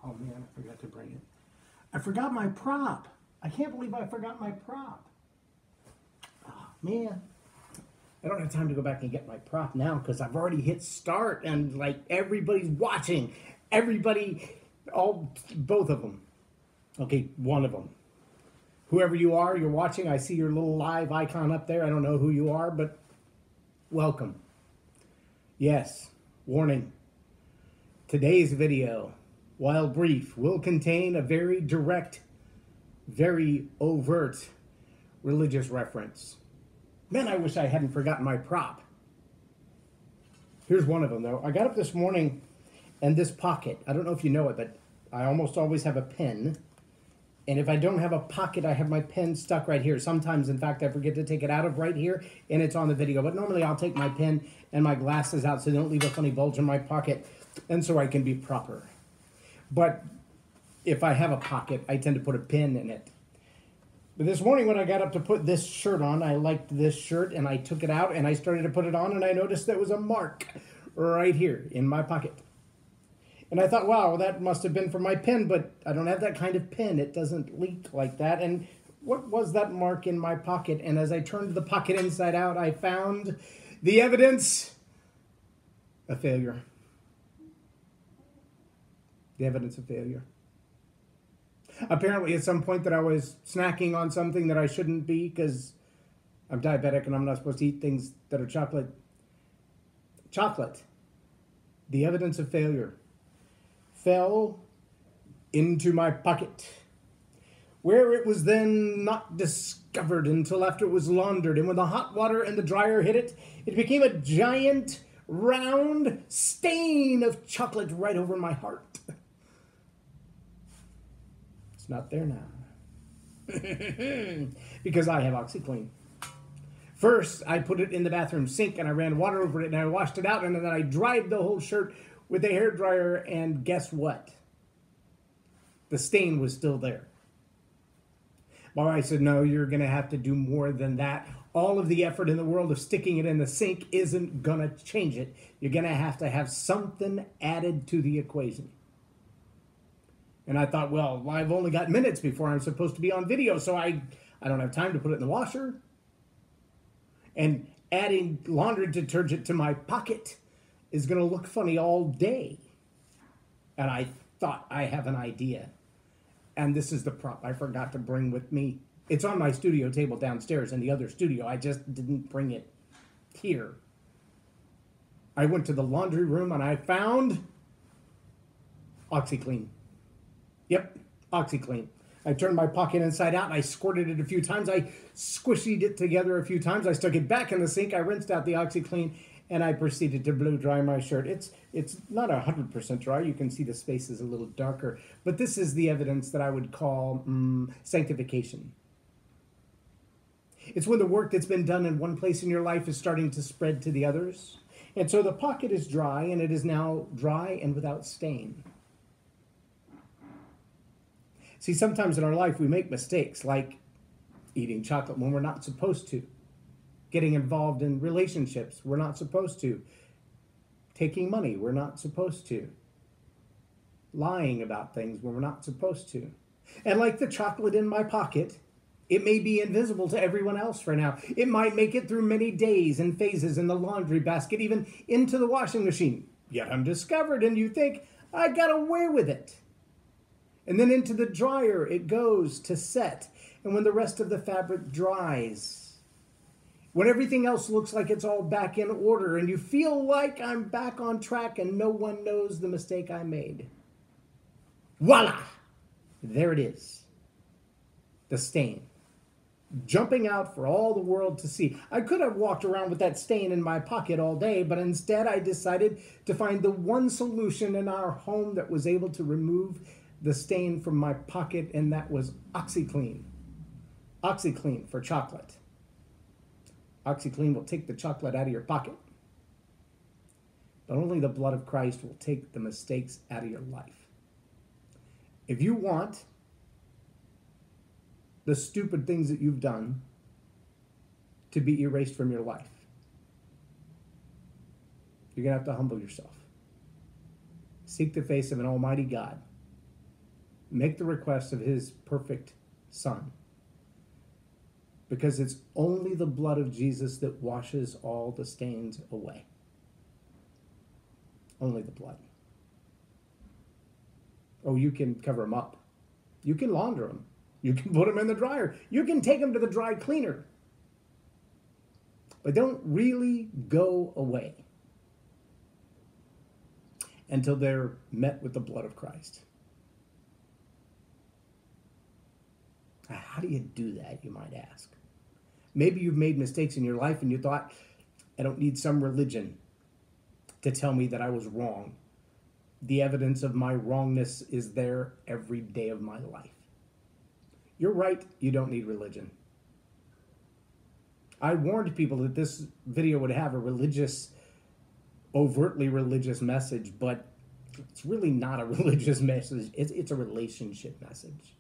Oh man, I forgot to bring it. I forgot my prop. I can't believe I forgot my prop. Oh man. I don't have time to go back and get my prop now because I've already hit start and like everybody's watching. Everybody, both of them. Okay, one of them. Whoever you are, you're watching. I see your little live icon up there. I don't know who you are, but welcome. Yes, warning. Today's video, while brief, will contain a very direct, very overt religious reference. Man, I wish I hadn't forgotten my prop. Here's one of them, though. I got up this morning, and this pocket, I don't know if you know it, but I almost always have a pen. And if I don't have a pocket, I have my pen stuck right here. Sometimes, in fact, I forget to take it out of right here, and it's on the video. But normally, I'll take my pen and my glasses out so they don't leave a funny bulge in my pocket, and so I can be proper. But if I have a pocket, I tend to put a pin in it. But this morning when I got up to put this shirt on, I liked this shirt, and I took it out, and I started to put it on, and I noticed there was a mark right here in my pocket. And I thought, wow, that must have been from my pen, but I don't have that kind of pen. It doesn't leak like that. And what was that mark in my pocket? And as I turned the pocket inside out, I found the evidence of failure. The evidence of failure. Apparently, at some point that I was snacking on something that I shouldn't be because I'm diabetic and I'm not supposed to eat things that are chocolate. Chocolate. The evidence of failure fell into my pocket, where it was then not discovered until after it was laundered. And when the hot water and the dryer hit it, it became a giant, round stain of chocolate right over my heart. It's not there now. Because I have OXYCLEAN. First, I put it in the bathroom sink and I ran water over it and I washed it out and then I dried the whole shirt with a hairdryer, and guess what? The stain was still there. My wife said, no, you're going to have to do more than that. All of the effort in the world of sticking it in the sink isn't going to change it. You're going to have something added to the equation. And I thought, well, I've only got minutes before I'm supposed to be on video, so I don't have time to put it in the washer. And adding laundry detergent to my pocket is going to look funny all day. And I thought, I have an idea. And this is the prop I forgot to bring with me. It's on my studio table downstairs in the other studio. I just didn't bring it here. I went to the laundry room and I found OXYCLEAN. Yep, OXYCLEAN. I turned my pocket inside out and I squirted it a few times. I squished it together a few times. I stuck it back in the sink. I rinsed out the OXYCLEAN and I proceeded to blow dry my shirt. It's not 100% dry. You can see the space is a little darker. But this is the evidence that I would call sanctification. It's when the work that's been done in one place in your life is starting to spread to the others. And so the pocket is dry, and it is now dry and without stain. See, sometimes in our life we make mistakes, like eating chocolate when we're not supposed to, getting involved in relationships we're not supposed to, taking money we're not supposed to, lying about things when we're not supposed to. And like the chocolate in my pocket, it may be invisible to everyone else for now. It might make it through many days and phases in the laundry basket, even into the washing machine, yet undiscovered, and you think, I got away with it. And then into the dryer it goes to set. And when the rest of the fabric dries, when everything else looks like it's all back in order, and you feel like I'm back on track and no one knows the mistake I made. Voila! There it is. The stain. Jumping out for all the world to see. I could have walked around with that stain in my pocket all day, but instead I decided to find the one solution in our home that was able to remove the stain from my pocket, and that was OXYCLEAN. OXYCLEAN for chocolate. OXYCLEAN will take the chocolate out of your pocket, but only the blood of Christ will take the mistakes out of your life. If you want the stupid things that you've done to be erased from your life, you're going to have to humble yourself. Seek the face of an almighty God make the request of his perfect Son. Because it's only the blood of Jesus that washes all the stains away. Only the blood. Oh, you can cover them up. You can launder them. You can put them in the dryer. You can take them to the dry cleaner. But don't really go away until they're met with the blood of Christ. How do you do that, you might ask? Maybe you've made mistakes in your life and you thought, I don't need some religion to tell me that I was wrong. The evidence of my wrongness is there every day of my life. You're right, you don't need religion. I warned people that this video would have a overtly religious message, but it's really not a religious message. It's a relationship message.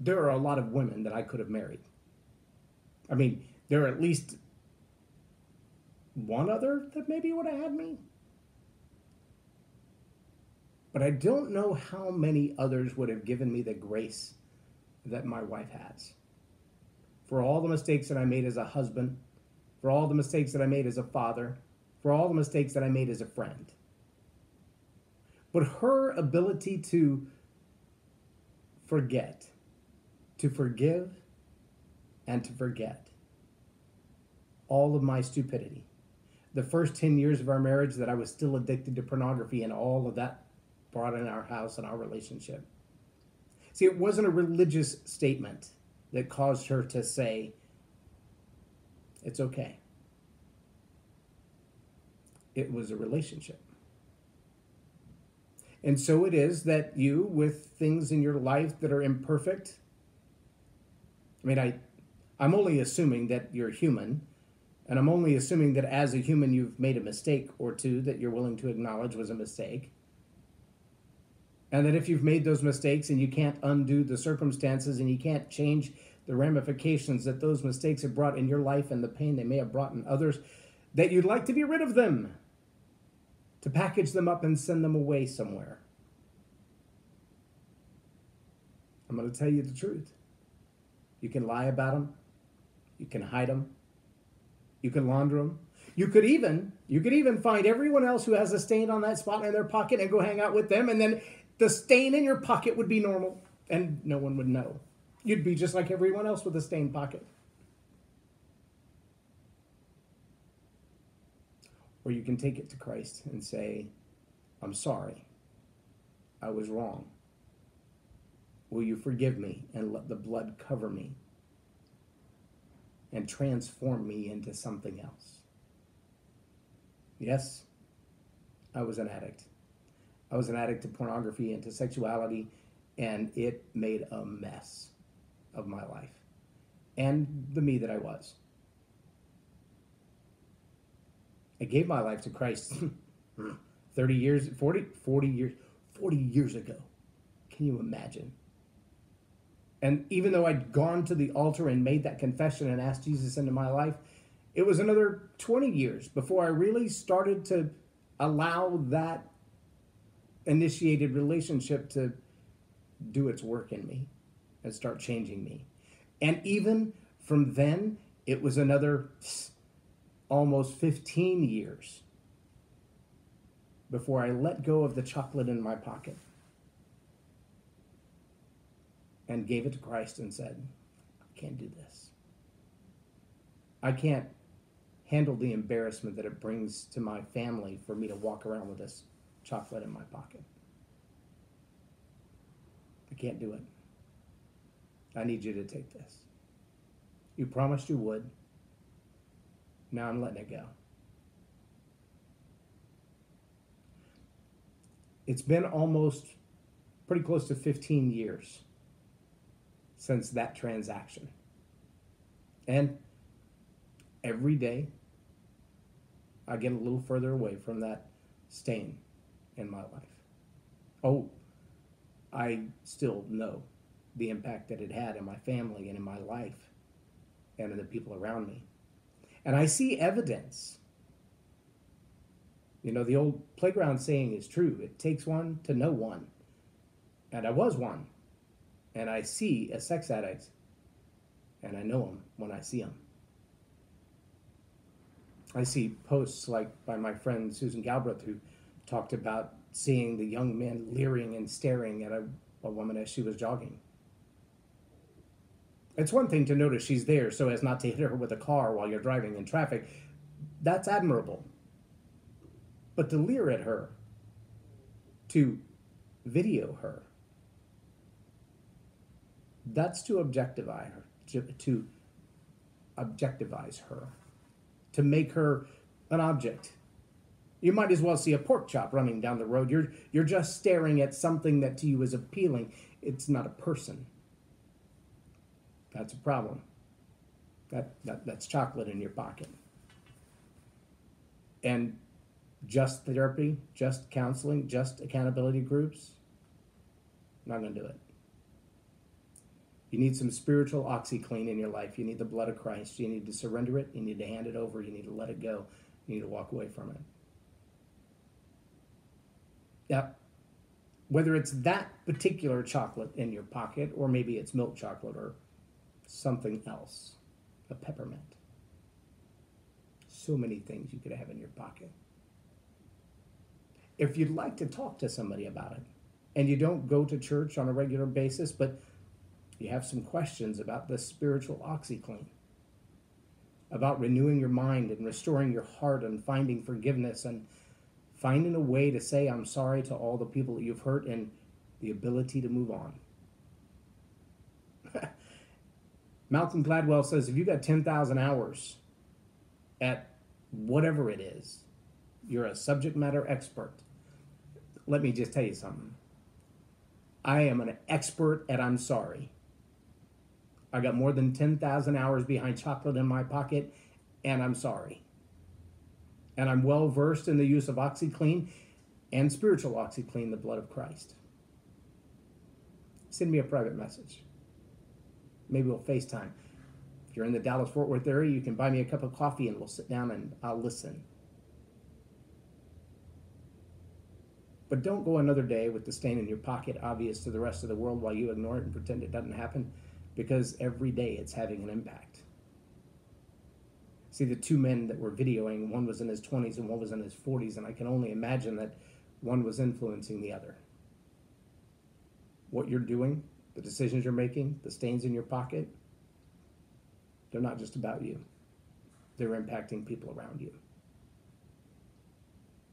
There are a lot of women that I could have married. I mean, there are at least one other that maybe would have had me. But I don't know how many others would have given me the grace that my wife has. For all the mistakes that I made as a husband, for all the mistakes that I made as a father, for all the mistakes that I made as a friend. But her ability to forget, to forgive, and to forget all of my stupidity. The first 10 years of our marriage that I was still addicted to pornography, and all of that brought in our house and our relationship. See, it wasn't a religious statement that caused her to say, it's okay. It was a relationship. And so it is that you, with things in your life that are imperfect, I mean, I'm only assuming that you're human, and I'm only assuming that as a human you've made a mistake or two that you're willing to acknowledge was a mistake. And that if you've made those mistakes and you can't undo the circumstances and you can't change the ramifications that those mistakes have brought in your life and the pain they may have brought in others, that you'd like to be rid of them, to package them up and send them away somewhere. I'm going to tell you the truth. You can lie about them. You can hide them. You can launder them. You could even find everyone else who has a stain on that spot in their pocket and go hang out with them, and then the stain in your pocket would be normal, and no one would know. You'd be just like everyone else with a stained pocket. Or you can take it to Christ and say, I'm sorry. I was wrong. Will you forgive me and let the blood cover me and transform me into something else? Yes, I was an addict. I was an addict to pornography and to sexuality, and it made a mess of my life and the me that I was. I gave my life to Christ 40 years ago. Can you imagine? And even though I'd gone to the altar and made that confession and asked Jesus into my life, it was another 20 years before I really started to allow that initiated relationship to do its work in me and start changing me. And even from then, it was another almost 15 years before I let go of the chocolate in my pocket and gave it to Christ and said, I can't do this. I can't handle the embarrassment that it brings to my family for me to walk around with this chocolate in my pocket. I can't do it. I need you to take this. You promised you would. Now I'm letting it go. It's been almost pretty close to 15 years since that transaction. And every day I get a little further away from that stain in my life. Oh, I still know the impact that it had in my family and in my life and in the people around me. And I see evidence You know, the old playground saying is true. It takes one to know one. And I was one. And I see a sex addict. And I know him when I see him. I see posts like by my friend Susan Galbraith, who talked about seeing the young men leering and staring at a woman as she was jogging. It's one thing to notice she's there so as not to hit her with a car while you're driving in traffic. That's admirable. But to leer at her, to video her, that's to objectify her, to objectivize her, to make her an object. You might as well see a pork chop running down the road. You're just staring at something that to you is appealing. It's not a person. That's a problem. That's chocolate in your pocket. And just therapy, just counseling, just accountability groups, not going to do it. You need some spiritual OXYCLEAN in your life. You need the blood of Christ. You need to surrender it. You need to hand it over. You need to let it go. You need to walk away from it. Now, whether it's that particular chocolate in your pocket, or maybe it's milk chocolate or something else, a peppermint. So many things you could have in your pocket. If you'd like to talk to somebody about it, and you don't go to church on a regular basis, but you have some questions about the spiritual OXYCLEAN, about renewing your mind and restoring your heart and finding forgiveness and finding a way to say I'm sorry to all the people that you've hurt and the ability to move on. Malcolm Gladwell says if you got 10,000 hours at whatever it is, you're a subject matter expert. Let me just tell you something. I am an expert at I'm sorry. I got more than 10,000 hours behind chocolate in my pocket, and I'm sorry. And I'm well versed in the use of OXYCLEAN and spiritual OXYCLEAN, the blood of Christ. Send me a private message. Maybe we'll FaceTime. If you're in the Dallas-Fort Worth area, you can buy me a cup of coffee and we'll sit down and I'll listen. But don't go another day with the stain in your pocket obvious to the rest of the world while you ignore it and pretend it doesn't happen, because every day it's having an impact. See, the two men that were videoing, one was in his 20s and one was in his 40s, and I can only imagine that one was influencing the other. What you're doing, the decisions you're making, the stains in your pocket, they're not just about you. They're impacting people around you.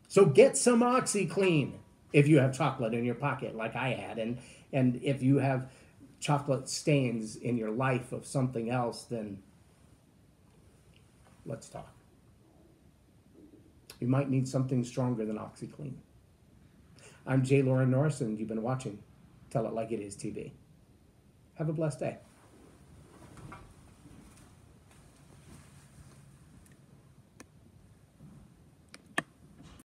So get some OXYCLEAN if you have chocolate in your pocket like I had. And if you have chocolate stains in your life of something else, then let's talk. You might need something stronger than OXYCLEAN. I'm J Loren Norris, and you've been watching Tell It Like It Is TV. Have a blessed day.